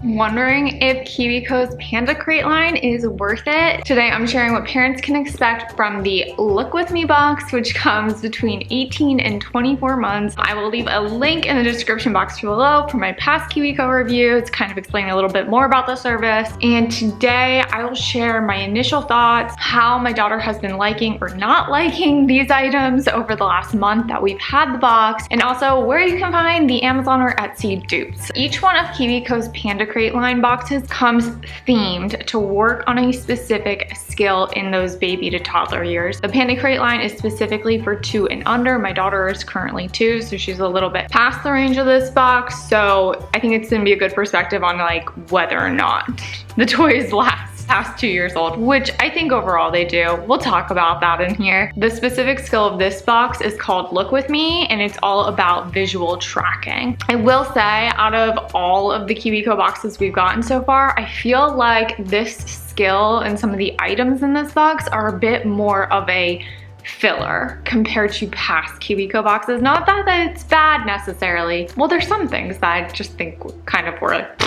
Wondering if KiwiCo's Panda crate line is worth it? Today I'm sharing what parents can expect from the Look With Me box, which comes between 18 and 24 months. I will leave a link in the description box below for my past KiwiCo reviews, kind of explaining a little bit more about the service. And today I will share my initial thoughts, how my daughter has been liking or not liking these items over the last month that we've had the box, and also where you can find the Amazon or Etsy dupes. Each one of KiwiCo's Panda crate line boxes comes themed to work on a specific skill in those baby to toddler years. The Panda crate line is specifically for 2 and under. My daughter is currently 2, so she's a little bit past the range of this box. So I think it's gonna be a good perspective on like whether or not the toys last past 2 years old, which I think overall they do. We'll talk about that in here. The specific skill of this box is called Look With Me, and it's all about visual tracking. I will say, out of all of the KiwiCo boxes we've gotten so far, I feel like this skill and some of the items in this box are a bit more of a filler compared to past KiwiCo boxes. Not that it's bad necessarily. Well, there's some things that I just think kind of were like,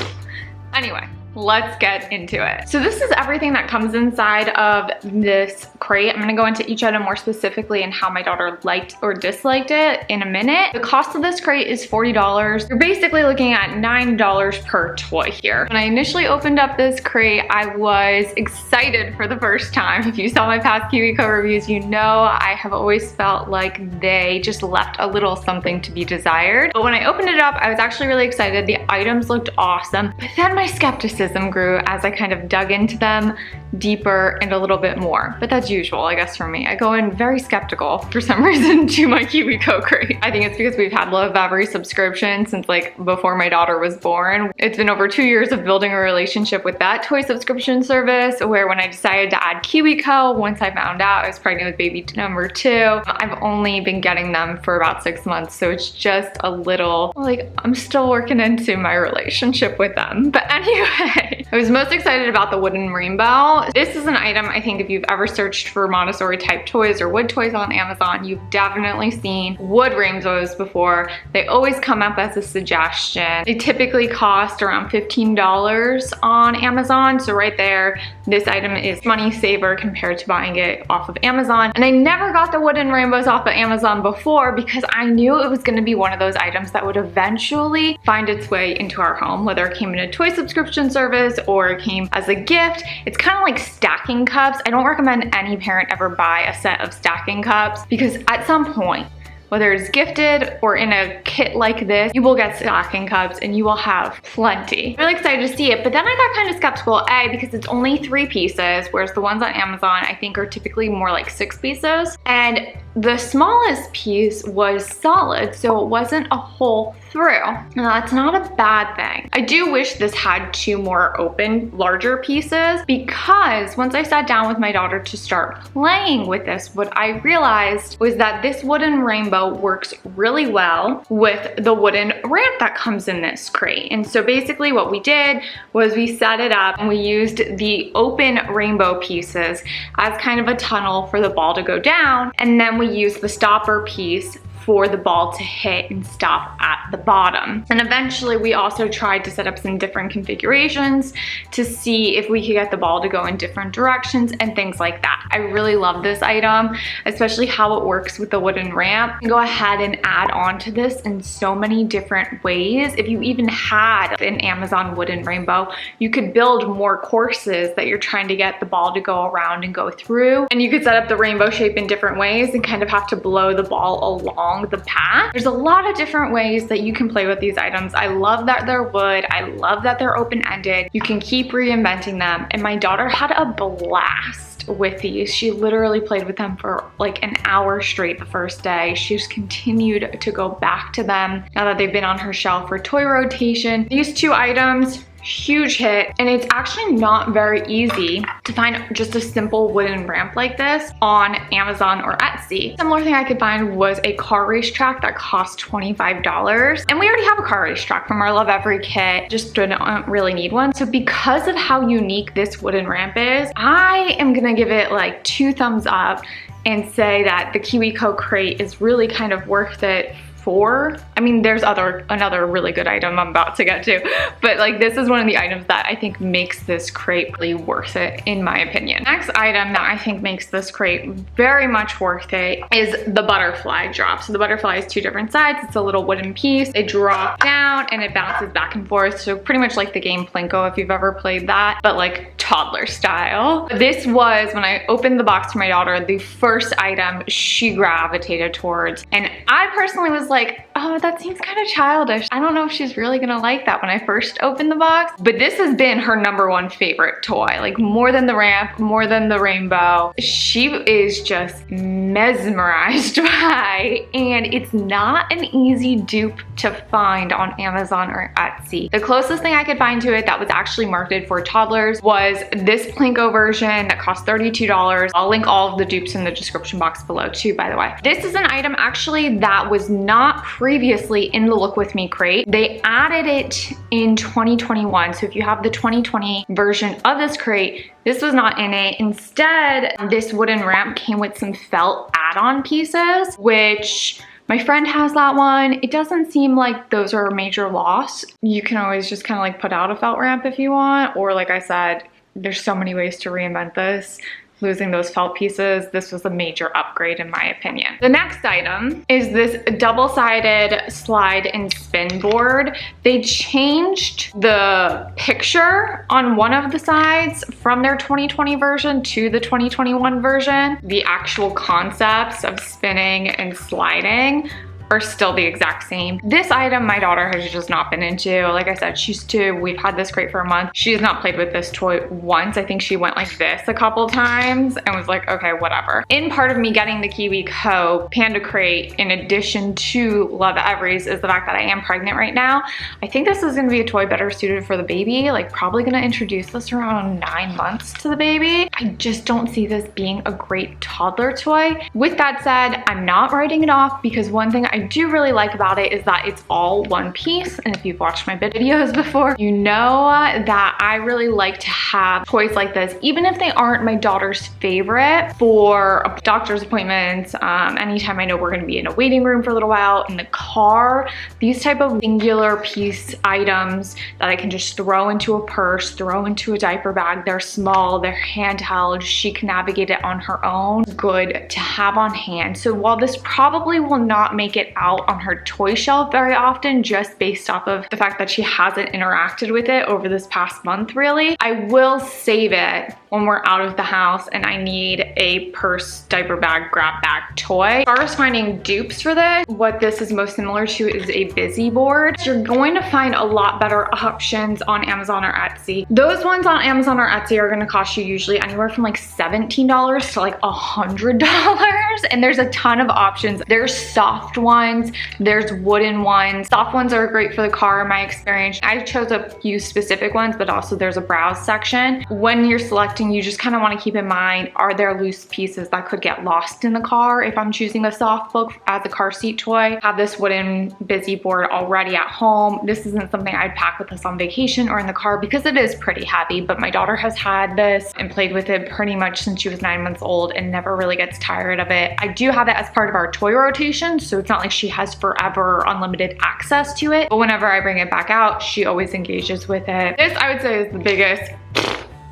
anyway. Let's get into it. So this is everything that comes inside of this crate. I'm gonna go into each item more specifically and how my daughter liked or disliked it in a minute. The cost of this crate is $40. You're basically looking at $9 per toy here. When I initially opened up this crate, I was excited for the first time. If you saw my past KiwiCo reviews, you know I have always felt like they just left a little something to be desired. But when I opened it up, I was actually really excited. The items looked awesome, but then my skepticism grew as I kind of dug into them deeper and a little bit more. But that's usual, I guess, for me. I go in very skeptical for some reason to my KiwiCo crate. I think it's because we've had Love Every subscription since like before my daughter was born. It's been over 2 years of building a relationship with that toy subscription service, where when I decided to add KiwiCo, once I found out I was pregnant with baby number 2, I've only been getting them for about 6 months. So it's just a little, like, I'm still working into my relationship with them. But anyway, I was most excited about the wooden rainbow. This is an item I think if you've ever searched for Montessori type toys or wood toys on Amazon, you've definitely seen wood rainbows before. They always come up as a suggestion. They typically cost around $15 on Amazon. So right there, this item is money saver compared to buying it off of Amazon. And I never got the wooden rainbows off of Amazon before because I knew it was gonna be one of those items that would eventually find its way into our home, whether it came in a toy subscription service or it came as a gift. It's kind of like stacking cups. I don't recommend any parent ever buy a set of stacking cups because at some point, whether it's gifted or in a kit like this, you will get stacking cups and you will have plenty. I'm really excited to see it, but then I got kind of skeptical, because it's only 3 pieces, whereas the ones on Amazon I think are typically more like 6 pieces. And the smallest piece was solid, so it wasn't a hole through. Now that's not a bad thing. I do wish this had 2 more open, larger pieces, because once I sat down with my daughter to start playing with this, what I realized was that this wooden rainbow works really well with the wooden ramp that comes in this crate. And so basically what we did was we set it up and we used the open rainbow pieces as kind of a tunnel for the ball to go down, and then we used the stopper piece for the ball to hit and stop at the bottom. And eventually we also tried to set up some different configurations to see if we could get the ball to go in different directions and things like that. I really love this item, especially how it works with the wooden ramp. You can go ahead and add on to this in so many different ways. If you even had an Amazon wooden rainbow, you could build more courses that you're trying to get the ball to go around and go through. And you could set up the rainbow shape in different ways and kind of have to blow the ball along the path. There's a lot of different ways that you can play with these items. I love that they're wood. I love that they're open-ended. You can keep reinventing them. And my daughter had a blast with these. She literally played with them for like an hour straight the first day. She's continued to go back to them now that they've been on her shelf for toy rotation. These 2 items, huge hit, and it's actually not very easy to find just a simple wooden ramp like this on Amazon or Etsy. Similar thing I could find was a car racetrack that cost $25, and we already have a car racetrack from our Love Every kit, just don't really need one. So because of how unique this wooden ramp is, I am gonna give it like 2 thumbs up and say that the KiwiCo crate is really kind of worth it 4. I mean, there's another really good item I'm about to get to, but like this is one of the items that I think makes this crate really worth it in my opinion. Next item that I think makes this crate very much worth it is the butterfly drop. So the butterfly is 2 different sides. It's a little wooden piece. It drops down and it bounces back and forth. So pretty much like the game Plinko if you've ever played that, but like toddler style. This was, when I opened the box for my daughter, the first item she gravitated towards. And I personally was like, oh, that seems kind of childish. I don't know if she's really gonna like that when I first opened the box, but this has been her #1 favorite toy. Like more than the ramp, more than the rainbow. She is just mesmerized by, and it's not an easy dupe to find on Amazon or Etsy. The closest thing I could find to it that was actually marketed for toddlers was this Plinko version that cost $32. I'll link all of the dupes in the description box below too, by the way. This is an item actually that was not previously in the Look With Me crate. They added it in 2021. So if you have the 2020 version of this crate, this was not in it. Instead, this wooden ramp came with some felt add-on pieces, which my friend has that one. It doesn't seem like those are a major loss. You can always just kind of like put out a felt ramp if you want, or like I said, there's so many ways to reinvent this. Losing those felt pieces, this was a major upgrade in my opinion. The next item is this double-sided slide and spin board. They changed the picture on one of the sides from their 2020 version to the 2021 version. The actual concepts of spinning and sliding are still the exact same. This item my daughter has just not been into. Like I said, she's 2. We've had this crate for a month. She has not played with this toy once. I think she went like this a couple times and was like, okay, whatever. In part of me getting the KiwiCo Panda crate, in addition to Love Every's, is the fact that I am pregnant right now. I think this is gonna be a toy better suited for the baby. Like probably gonna introduce this around 9 months to the baby. I just don't see this being a great toddler toy. With that said, I'm not writing it off because one thing I do really like about it is that it's all one piece. And if you've watched my videos before, you know that I really like to have toys like this, even if they aren't my daughter's favorite, for doctor's appointments, anytime I know we're gonna be in a waiting room for a little while, in the car, these type of singular piece items that I can just throw into a purse, throw into a diaper bag. They're small, they're handheld, she can navigate it on her own. Good to have on hand. So while this probably will not make it out on her toy shelf very often, just based off of the fact that she hasn't interacted with it over this past month really, I will save it when we're out of the house and I need a purse, diaper bag, grab bag toy. As far as finding dupes for this, what this is most similar to is a busy board. So you're going to find a lot better options on Amazon or Etsy. Those ones on Amazon or Etsy are gonna cost you usually anywhere from like $17 to like $100. And there's a ton of options. There's soft ones, there's wooden ones. Soft ones are great for the car in my experience. I chose a few specific ones, but also there's a browse section. When you're selecting, you just kind of want to keep in mind, are there loose pieces that could get lost in the car if I'm choosing the soft book as a car seat toy? I have this wooden busy board already at home. This isn't something I'd pack with us on vacation or in the car because it is pretty heavy, but my daughter has had this and played with it pretty much since she was 9 months old and never really gets tired of it. I do have it as part of our toy rotation, so it's not like she has forever unlimited access to it, but whenever I bring it back out, she always engages with it. This, I would say, is the biggest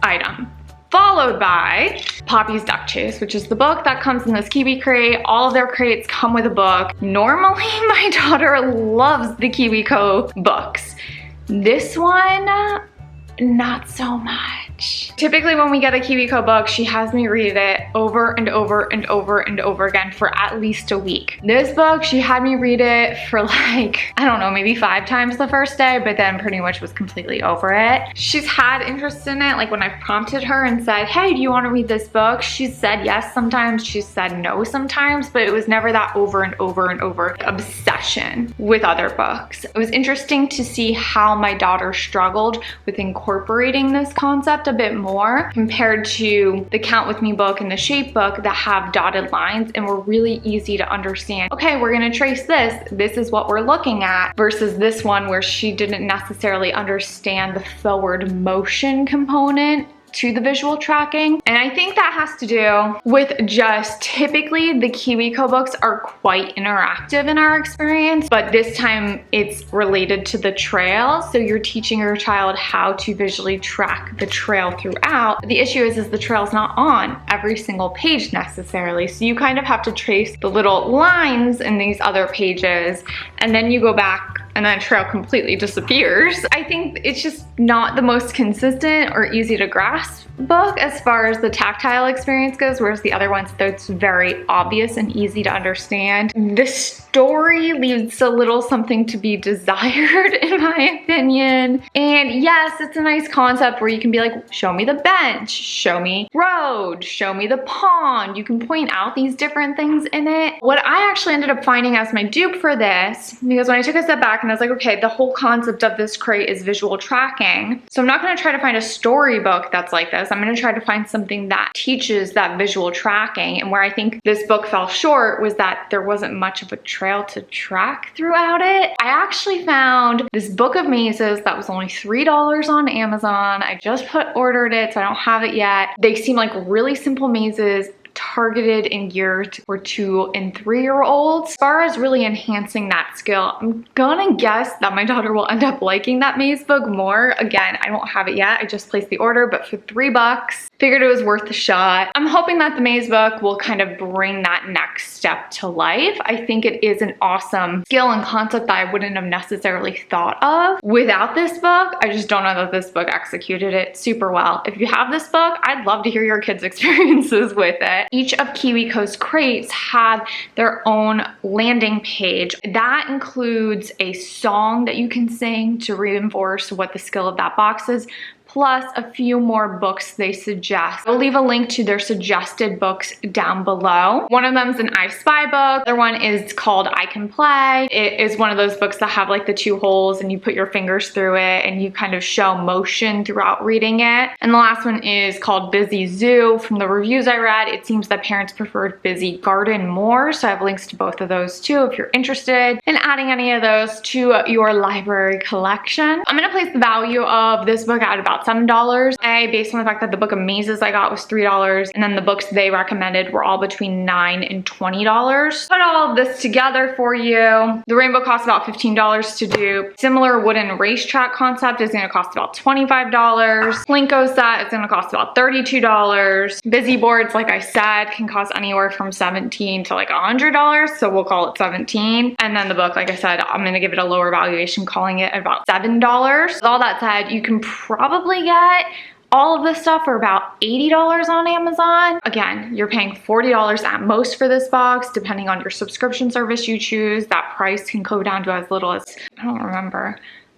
item. Followed by Poppy's Duck Chase, which is the book that comes in this Kiwi crate. All of their crates come with a book. Normally, my daughter loves the KiwiCo books. This one, not so much. Typically when we get a KiwiCo book, she has me read it over and over and over and over again for at least a week. This book, she had me read it for like, I don't know, maybe 5 times the first day, but then pretty much was completely over it. She's had interest in it. Like when I've prompted her and said, hey, do you want to read this book? She's said yes sometimes, she's said no sometimes, but it was never that over and over and over obsession with other books. It was interesting to see how my daughter struggled with incorporating this concept a bit more compared to the Count With Me book and the Shape book that have dotted lines and were really easy to understand. Okay, we're gonna trace this. This is what we're looking at, versus this one where she didn't necessarily understand the forward motion component to the visual tracking. And I think that has to do with just typically the KiwiCo books are quite interactive in our experience, but this time it's related to the trail. So you're teaching your child how to visually track the trail throughout. The issue is the trail's not on every single page necessarily. So you kind of have to trace the little lines in these other pages, and then you go back and then trail completely disappears. I think it's just not the most consistent or easy to grasp book as far as the tactile experience goes, whereas the other ones, it's very obvious and easy to understand. The story leaves a little something to be desired in my opinion. And yes, it's a nice concept where you can be like, show me the bench, show me road, show me the pond. You can point out these different things in it. What I actually ended up finding as my dupe for this, because when I took a step back and I was like, okay, the whole concept of this crate is visual tracking. So I'm not gonna try to find a storybook that's like this. I'm gonna try to find something that teaches that visual tracking. And where I think this book fell short was that there wasn't much of a trail to track throughout it. I actually found this book of mazes that was only $3 on Amazon. I just ordered it, so I don't have it yet. They seem like really simple mazes, targeted and geared for 2- and 3-year-olds. As far as really enhancing that skill, I'm gonna guess that my daughter will end up liking that maze book more. Again, I don't have it yet. I just placed the order, but for $3, figured it was worth a shot. I'm hoping that the maze book will kind of bring that next step to life. I think it is an awesome skill and concept that I wouldn't have necessarily thought of without this book. I just don't know that this book executed it super well. If you have this book, I'd love to hear your kids' experiences with it. Each of KiwiCo's crates have their own landing page. That includes a song that you can sing to reinforce what the skill of that box is, plus a few more books they suggest. I'll leave a link to their suggested books down below. One of them is an I Spy book. The other one is called I Can Play. It is one of those books that have like the 2 holes and you put your fingers through it and you kind of show motion throughout reading it. And the last one is called Busy Zoo. From the reviews I read, it seems that parents preferred Busy Garden more. So I have links to both of those too if you're interested in adding any of those to your library collection. I'm gonna place the value of this book at about $7. Based on the fact that the book of mazes I got was $3, and then the books they recommended were all between $9 and $20. Put all of this together for you. The rainbow costs about $15 to do. Similar wooden racetrack concept is gonna cost about $25. Plinko set is gonna cost about $32. Busy boards, like I said, can cost anywhere from $17 to like $100, so we'll call it $17. And then the book, like I said, I'm gonna give it a lower valuation, calling it about $7. With all that said, you can probably get all of this stuff for about $80 on Amazon. Again, you're paying $40 at most for this box, depending on your subscription service you choose. That price can go down to as little as, I don't remember,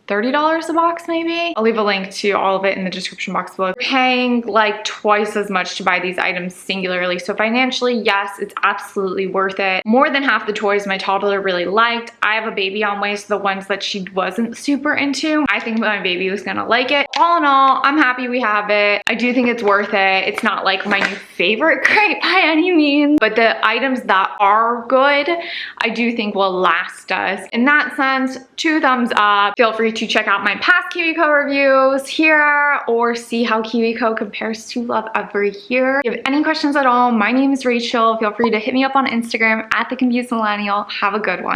$30 a box maybe. I'll leave a link to all of it in the description box below. Paying like twice as much to buy these items singularly. So financially, yes, it's absolutely worth it. More than half the toys my toddler really liked. I have a baby on way, so the ones that she wasn't super into, I think my baby was gonna like it. All in all, I'm happy we have it. I do think it's worth it. It's not like my new favorite crate by any means, but the items that are good, I do think will last us. In that sense, 2 thumbs up. Feel free to check out my past KiwiCo reviews here or see how KiwiCo compares to Love Every Year. If you have any questions at all, my name is Rachel. Feel free to hit me up on Instagram at the Confused Millennial. Have a good one.